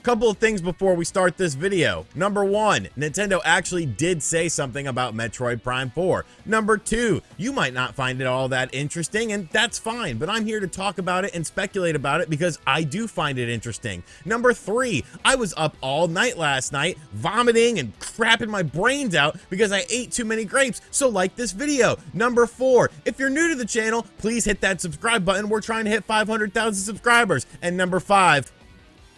Couple of things before we start this video. Number one, Nintendo actually did say something about Metroid Prime 4. Number two, you might not find it all that interesting, and that's fine, but I'm here to talk about it and speculate about it because I do find it interesting. Number three, I was up all night last night, vomiting and crapping my brains out because I ate too many grapes, so like this video. Number four, if you're new to the channel, please hit that subscribe button. We're trying to hit 500,000 subscribers. And number five,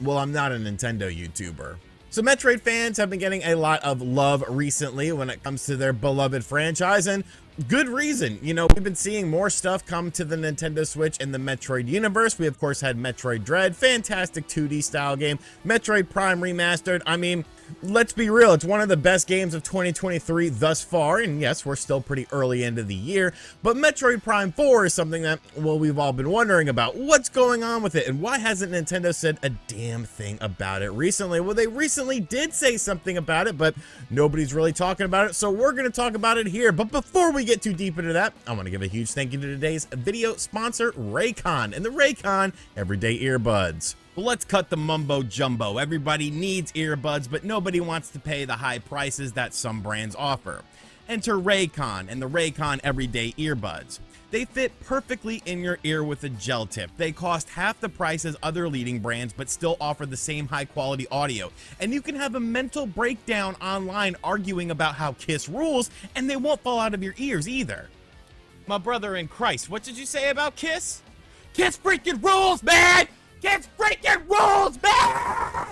well, I'm not a Nintendo YouTuber. So Metroid fans have been getting a lot of love recently when it comes to their beloved franchise, and good reason. You know, we've been seeing more stuff come to the Nintendo Switch in the Metroid universe. We of course had Metroid Dread, fantastic 2D style game, Metroid Prime Remastered. I mean, let's be real, it's one of the best games of 2023 thus far, and yes, we're still pretty early into the year, but Metroid Prime 4 is something that, well, we've all been wondering about. What's going on with it, and why hasn't Nintendo said a damn thing about it recently? Well, they recently did say something about it, but nobody's really talking about it, so we're going to talk about it here. But before we get too deep into that, I want to give a huge thank you to today's video sponsor, Raycon, and the Raycon Everyday Earbuds. Well, let's cut the mumbo jumbo. Everybody needs earbuds, but nobody wants to pay the high prices that some brands offer. Enter Raycon and the Raycon Everyday Earbuds. They fit perfectly in your ear with a gel tip. They cost half the price as other leading brands, but still offer the same high quality audio. And you can have a mental breakdown online arguing about how Kiss rules, and they won't fall out of your ears either. My brother in Christ, what did you say about Kiss? Kiss freaking rules, man! Kiss freaking rules, man!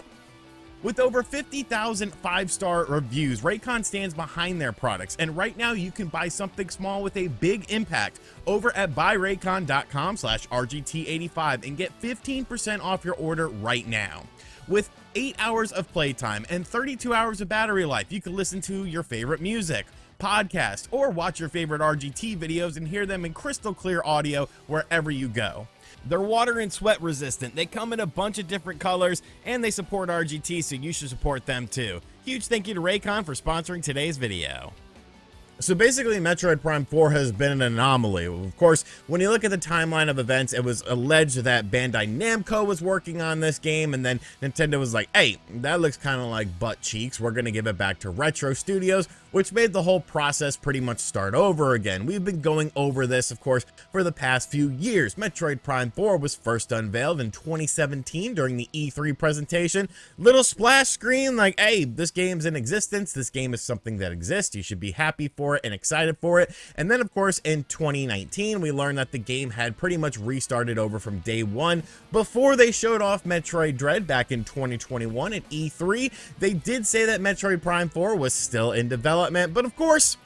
With over 50,000 five-star reviews, Raycon stands behind their products, and right now you can buy something small with a big impact over at buyraycon.com/RGT85 and get 15% off your order right now. With 8 hours of playtime and 32 hours of battery life, you can listen to your favorite music, podcast, or watch your favorite RGT videos and hear them in crystal clear audio wherever you go. They're water and sweat resistant, they come in a bunch of different colors, and they support RGT, so you should support them too. Huge thank you to Raycon for sponsoring today's video. So basically, Metroid Prime 4 has been an anomaly. Of course, when you look at the timeline of events, it was alleged that Bandai Namco was working on this game, and then Nintendo was like, hey, that looks kind of like butt cheeks, we're going to give it back to Retro Studios, which made the whole process pretty much start over again. We've been going over this, of course, for the past few years. Metroid Prime 4 was first unveiled in 2017 during the E3 presentation. Little splash screen like, hey, this game's in existence, this game is something that exists, you should be happy for it and excited for it. And then of course in 2019 we learned that the game had pretty much restarted over from day one. Before they showed off Metroid Dread back in 2021 at E3, they did say that Metroid Prime 4 was still in development, but of course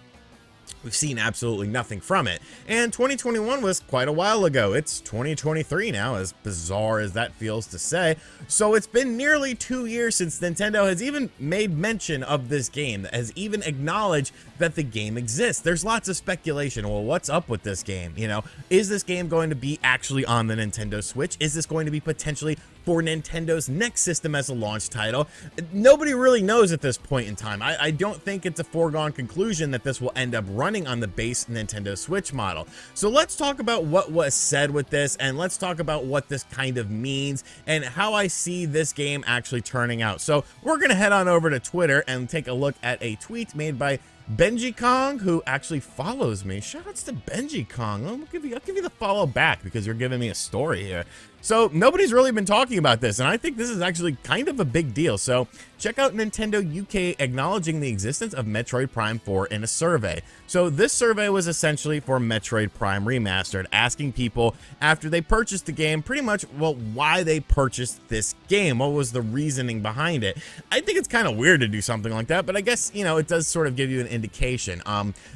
we've seen absolutely nothing from it. And 2021 was quite a while ago. It's 2023 now, as bizarre as that feels to say. So it's been nearly 2 years since Nintendo has even made mention of this game, that has even acknowledged that the game exists. There's lots of speculation. Well, what's up with this game? You know, is this game going to be actually on the Nintendo Switch? Is this going to be potentially for Nintendo's next system as a launch title? Nobody really knows at this point in time. I don't think it's a foregone conclusion that this will end up running on the base Nintendo Switch model. So let's talk about what was said with this, and let's talk about what this kind of means and how I see this game actually turning out. So we're going to head on over to Twitter and take a look at a tweet made by Benji Kong, who actually follows me. Shoutouts to Benji Kong. I'll give you the follow back because you're giving me a story here. So nobody's really been talking about this, and I think this is actually kind of a big deal. So check out Nintendo UK acknowledging the existence of Metroid Prime 4 in a survey. So this survey was essentially for Metroid Prime Remastered, asking people after they purchased the game pretty much, well, why they purchased this game. What was the reasoning behind it? I think it's kind of weird to do something like that, but I guess, you know, it does sort of give you an indication.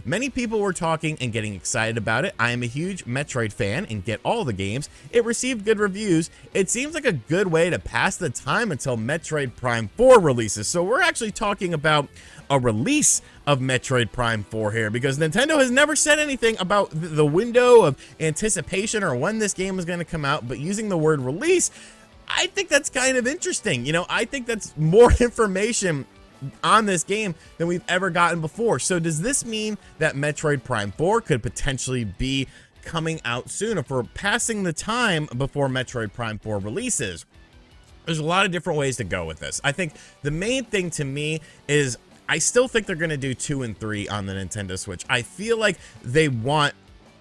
Many people were talking and getting excited about it. I am a huge Metroid fan and get all the games. It received good reviews. It seems like a good way to pass the time until Metroid Prime 4 releases. So we're actually talking about a release of Metroid Prime 4 here, because Nintendo has never said anything about the window of anticipation or when this game is going to come out, but using the word release, I think that's kind of interesting. You know, I think that's more information on this game than we've ever gotten before. So does this mean that Metroid Prime 4 could potentially be coming out soon, if we're passing the time before Metroid Prime 4 releases? There's a lot of different ways to go with this. I think the main thing to me is I still think they're going to do 2 and 3 on the Nintendo Switch. I feel like they want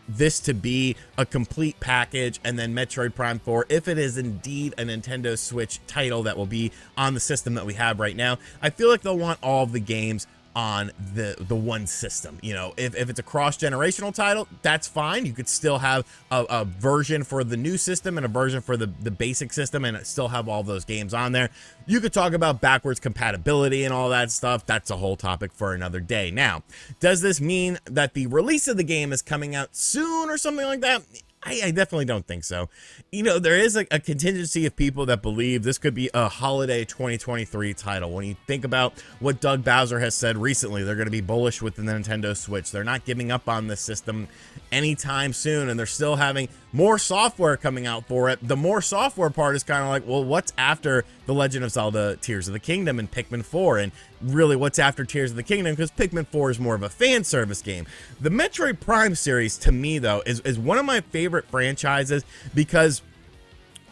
this to be a complete package, and then Metroid Prime 4, if it is indeed a Nintendo Switch title that will be on the system that we have right now, I feel like they'll want all of the games on the one system. You know, if it's a cross-generational title, that's fine. You could still have a version for the new system and a version for the basic system and still have all those games on there. You could talk about backwards compatibility and all that stuff. That's a whole topic for another day. Now, does this mean that the release of the game is coming out soon or something like that? I definitely don't think so. You know, there is a contingency of people that believe this could be a holiday 2023 title. When you think about what Doug Bowser has said recently, they're going to be bullish with the Nintendo Switch. They're not giving up on this system anytime soon, and they're still having more software coming out for it. The more software part is kind of like, well, what's after The Legend of Zelda Tears of the Kingdom and Pikmin 4? And really, what's after Tears of the Kingdom? Because Pikmin 4 is more of a fan service game. The Metroid Prime series, to me, though, is one of my favorite franchises because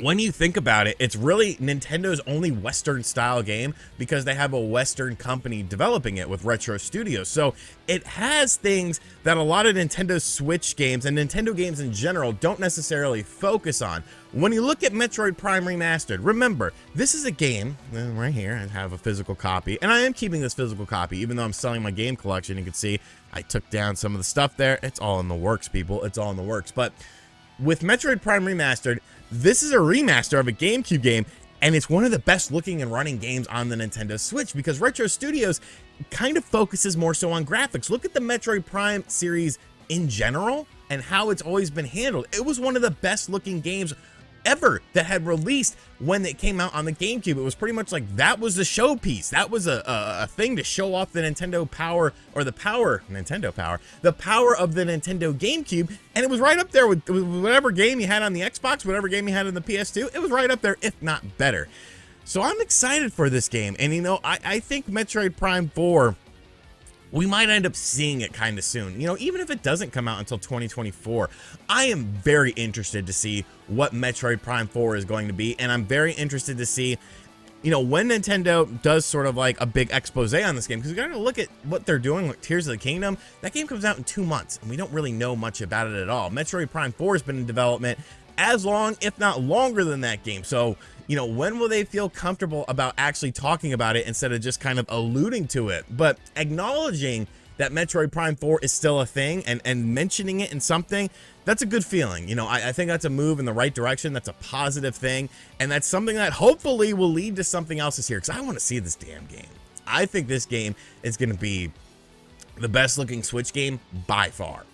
when you think about it, it's really Nintendo's only Western style game because they have a Western company developing it with Retro Studios. So it has things that a lot of Nintendo Switch games and Nintendo games in general don't necessarily focus on. When you look at Metroid Prime Remastered, remember, this is a game, right here, I have a physical copy, and I am keeping this physical copy, even though I'm selling my game collection. You can see I took down some of the stuff there. It's all in the works, people. It's all in the works. But with Metroid Prime Remastered, this is a remaster of a GameCube game, and it's one of the best looking and running games on the Nintendo Switch because Retro Studios kind of focuses more so on graphics. Look at the Metroid Prime series in general and how it's always been handled. It was one of the best looking games ever that had released when it came out on the GameCube. It was pretty much like that was the showpiece. That was a thing to show off the Nintendo power, or the power of the Nintendo GameCube, and it was right up there with whatever game you had on the Xbox, whatever game you had on the PS2. It was right up there, if not better. So I'm excited for this game, and you know, I think Metroid Prime 4, we might end up seeing it kind of soon. You know, even if it doesn't come out until 2024, I am very interested to see what Metroid Prime 4 is going to be, and I'm very interested to see, you know, when Nintendo does sort of like a big expose on this game, because you gotta look at what they're doing with Tears of the Kingdom. That game comes out in 2 months, and we don't really know much about it at all. Metroid Prime 4 has been in development as long, if not longer than that game. So, you know, when will they feel comfortable about actually talking about it instead of just kind of alluding to it? But acknowledging that Metroid Prime 4 is still a thing and mentioning it in something, that's a good feeling. You know, I think that's a move in the right direction. That's a positive thing. And that's something that hopefully will lead to something else this year, because I want to see this damn game. I think this game is going to be the best looking Switch game by far.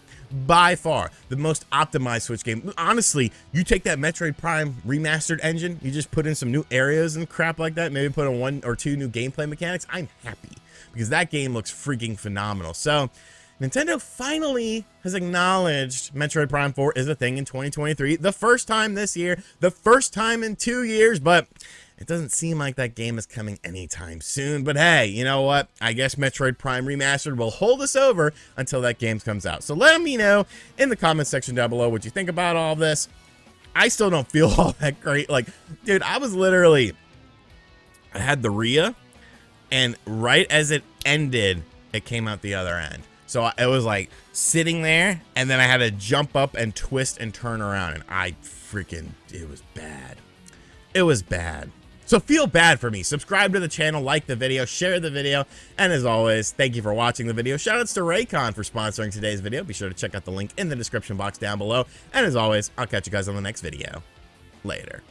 By far the most optimized Switch game. Honestly, you take that Metroid Prime remastered engine, you just put in some new areas and crap like that, maybe put in 1 or 2 new gameplay mechanics, I'm happy because that game looks freaking phenomenal. So Nintendo finally has acknowledged Metroid Prime 4 is a thing in 2023, the first time this year, the first time in 2 years, but it doesn't seem like that game is coming anytime soon. But hey, you know what? I guess Metroid Prime Remastered will hold us over until that game comes out. So let me know in the comment section down below what you think about all this. I still don't feel all that great. Like, dude, I had the RIA, and right as it ended, it came out the other end. So it was like sitting there, and then I had to jump up and twist and turn around, and it was bad. It was bad. So feel bad for me. Subscribe to the channel, like the video, share the video, and as always, thank you for watching the video. Shoutouts to Raycon for sponsoring today's video. Be sure to check out the link in the description box down below. And as always, I'll catch you guys on the next video. Later.